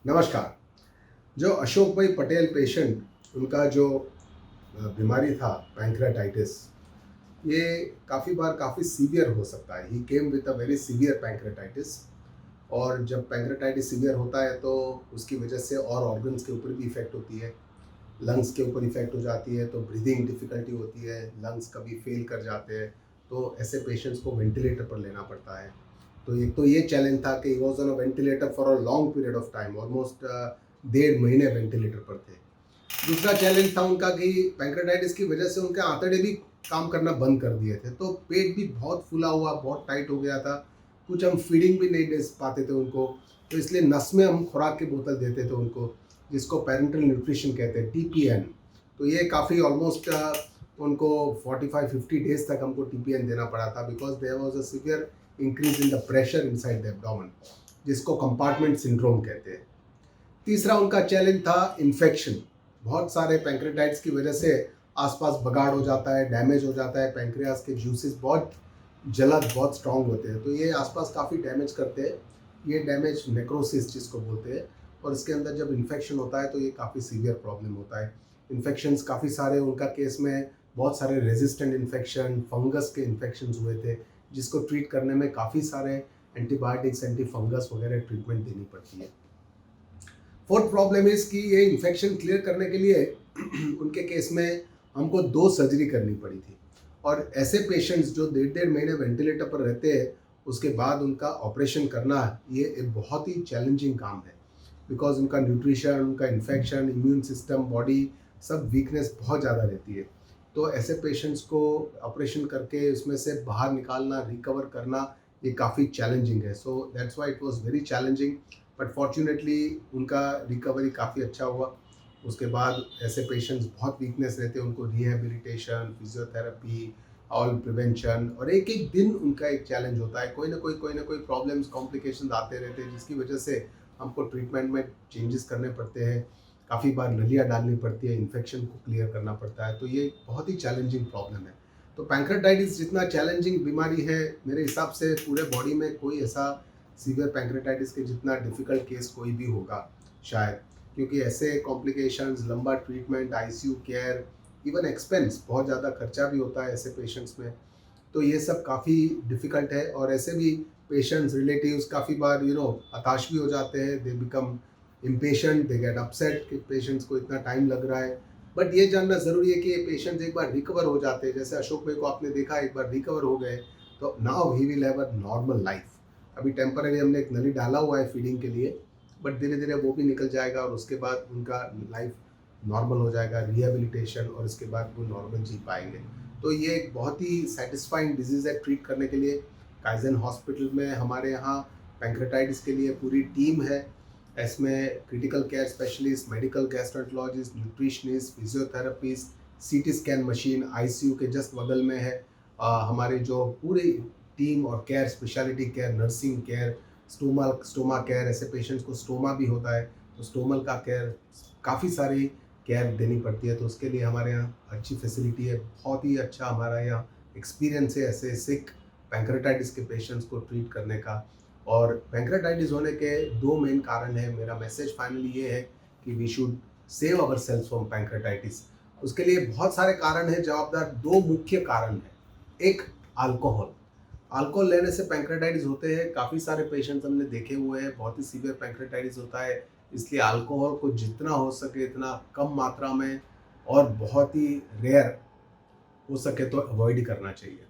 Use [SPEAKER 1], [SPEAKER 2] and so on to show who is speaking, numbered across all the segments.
[SPEAKER 1] नमस्कार। जो अशोक भाई पटेल पेशेंट, उनका जो बीमारी था पैंक्रेटाइटिस, ये काफ़ी बार काफ़ी सीवियर हो सकता है। He came with a very severe pancreatitis. और जब पैंक्रेटाइटिस सीवियर होता है तो उसकी वजह से और ऑर्गन्स के ऊपर भी इफ़ेक्ट होती है। लंग्स के ऊपर इफ़ेक्ट हो जाती है तो ब्रीदिंग डिफ़िकल्टी होती है, लंग्स कभी फेल कर जाते हैं, तो ऐसे पेशेंट्स को वेंटिलेटर पर लेना पड़ता है। तो एक तो ये चैलेंज था कि he was on a ventilator for a long period of time, almost 1.5 महीने वेंटिलेटर पर थे। दूसरा चैलेंज था उनका कि पैंक्रेटाइटिस की वजह से उनके आंतड़े भी काम करना बंद कर दिए थे, तो पेट भी बहुत फूला हुआ, बहुत टाइट हो गया था। कुछ हम फीडिंग भी नहीं दे पाते थे उनको, तो इसलिए नस में हम खुराक की बोतल देते थे उनको, जिसको पेरेंटल न्यूट्रिशन कहते हैं, टीपीएन। तो ये काफ़ी ऑलमोस्ट उनको 45-50 डेज तक हमको टीपीएन देना पड़ा था, because there was a severe increase in the pressure inside the abdomen, जिसको कंपार्टमेंट सिंड्रोम कहते हैं। तीसरा उनका चैलेंज था इन्फेक्शन। बहुत सारे पैंक्रेटाइटिस की वजह से आसपास बगाड़ हो जाता है, डैमेज हो जाता है। पैंक्रियाज के जूसेस बहुत जलद, बहुत स्ट्रांग होते हैं, तो ये आसपास काफ़ी डैमेज करते हैं। ये डैमेज नेक्रोसिस जिसको बोलते हैं, और इसके अंदर जब इन्फेक्शन होता है तो ये काफ़ी सीवियर प्रॉब्लम होता है। इन्फेक्शंस काफ़ी सारे उनका केस में, बहुत सारे रेजिस्टेंट इन्फेक्शन, फंगस के इन्फेक्शंस हुए थे, जिसको ट्रीट करने में काफ़ी सारे एंटीबायोटिक्स, एंटी फंगस वगैरह ट्रीटमेंट देनी पड़ती है। फोर्थ प्रॉब्लम इज कि ये इन्फेक्शन क्लियर करने के लिए उनके केस में हमको 2 सर्जरी करनी पड़ी थी। और ऐसे पेशेंट्स जो 1.5 महीने वेंटिलेटर पर रहते हैं, उसके बाद उनका ऑपरेशन करना, ये एक बहुत ही चैलेंजिंग काम है, बिकॉज उनका न्यूट्रिशन, उनका इन्फेक्शन, इम्यून सिस्टम, बॉडी, सब वीकनेस बहुत ज़्यादा रहती है। तो ऐसे पेशेंट्स को ऑपरेशन करके उसमें से बाहर निकालना, रिकवर करना, ये काफ़ी चैलेंजिंग है। So that's why it was very challenging, but fortunately उनका रिकवरी काफ़ी अच्छा हुआ। उसके बाद ऐसे पेशेंट्स बहुत वीकनेस रहते हैं, उनको रिहेबिलिटेशन, फिजियोथेरेपी, ऑल प्रिवेंशन, और एक एक दिन उनका एक चैलेंज होता है। कोई ना कोई प्रॉब्लम्स, कॉम्प्लिकेशंस आते रहते हैं, जिसकी वजह से हमको ट्रीटमेंट में चेंजेस करने पड़ते हैं। काफ़ी बार नलियाँ डालनी पड़ती है, इन्फेक्शन को क्लियर करना पड़ता है, तो ये बहुत ही चैलेंजिंग प्रॉब्लम है। तो पैंक्रेटाइटिस जितना चैलेंजिंग बीमारी है, मेरे हिसाब से पूरे बॉडी में कोई ऐसा सीवियर पैंक्रेटाइटिस के जितना डिफ़िकल्ट केस कोई भी होगा शायद, क्योंकि ऐसे कॉम्प्लिकेशंस, लंबा treatment, ICU care, even expense, बहुत ज़्यादा खर्चा भी होता है ऐसे पेशेंट्स में। तो ये सब काफ़ी डिफ़िकल्ट है, और ऐसे भी पेशेंट्स, रिलेटिव्स काफ़ी बार हताश भी हो जाते हैं। They become impatient, they get upset कि पेशेंट्स को इतना टाइम लग रहा है। बट ये जानना ज़रूरी है कि ये पेशेंट्स एक बार रिकवर हो जाते हैं, जैसे अशोक भाई को आपने देखा, एक बार रिकवर हो गए, तो now he will have a normal life. अभी टेम्पररी हमने एक नली डाला हुआ है फीडिंग के लिए, बट धीरे धीरे वो भी निकल जाएगा, और उसके बाद उनका लाइफ नॉर्मल हो जाएगा, रिहेबिलिटेशन, और इसके बाद वो नॉर्मल जी पाएंगे। तो ये एक बहुत ही सेटिस्फाइंग डिजीज़ है ट्रीट करने के लिए। काइजन हॉस्पिटल में हमारे यहाँ पैंक्रेटाइटिस के लिए पूरी टीम है। इसमें critical care specialist, medical gastroenterologist, nutritionist, physiotherapist, CT scan machine ICU के जस्ट बगल में है। हमारे जो पूरी टीम और care, speciality care, nursing care, stoma care, ऐसे पेशेंट्स को स्टोमा भी होता है, तो स्टोमल का केयर, काफ़ी सारी केयर देनी पड़ती है, तो उसके लिए हमारे यहाँ अच्छी फैसिलिटी है। बहुत ही अच्छा हमारा यहाँ एक्सपीरियंस है ऐसे सिक पैंक्रेटाइटिस के पेशेंट्स को ट्रीट करने का। और पैंक्रेटाइटिस होने के 2 मेन कारण है। मेरा मैसेज फाइनली ये है कि we should save our cells from pancreatitis. उसके लिए बहुत सारे कारण हैं, जवाबदार 2 मुख्य कारण हैं। एक, अल्कोहल। अल्कोहल लेने से पैंक्रेटाइटिस होते हैं, काफ़ी सारे पेशेंट्स हमने देखे हुए हैं, बहुत ही सीवियर पैंक्रेटाइटिस होता है। इसलिए अल्कोहल को जितना हो सके इतना कम मात्रा में, और बहुत ही रेयर हो सके तो अवॉइड करना चाहिए।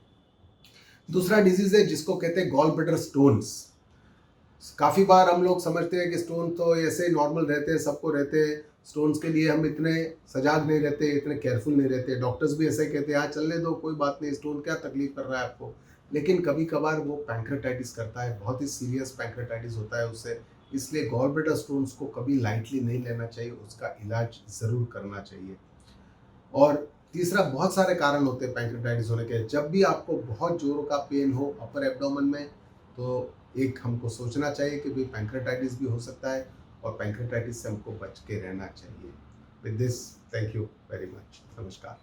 [SPEAKER 1] दूसरा डिजीज़ है जिसको कहते हैं गॉल ब्लैडर स्टोन्स। काफ़ी बार हम लोग समझते हैं कि स्टोन तो ऐसे नॉर्मल रहते हैं, सबको रहते हैं। स्टोन्स के लिए हम इतने सजाग नहीं रहते, इतने केयरफुल नहीं रहते। डॉक्टर्स भी ऐसे कहते हैं, हाँ चलने दो, कोई बात नहीं, स्टोन क्या तकलीफ कर रहा है आपको। लेकिन कभी कभार वो पैंक्रेटाइटिस करता है, बहुत ही सीरियस पैंक्रेटाइटिस होता है उससे। इसलिए गॉल ब्लैडर स्टोन्स को कभी लाइटली नहीं लेना चाहिए, उसका इलाज ज़रूर करना चाहिए। और तीसरा, बहुत सारे कारण होते हैं पैंक्रेटाइटिस होने के। जब भी आपको बहुत जोरों का पेन हो अपर एब्डोमेन में, तो एक हमको सोचना चाहिए कि भाई पैंक्रेटाइटिस भी हो सकता है, और पैंक्रेटाइटिस से हमको बच के रहना चाहिए। With this, thank you very much. नमस्कार।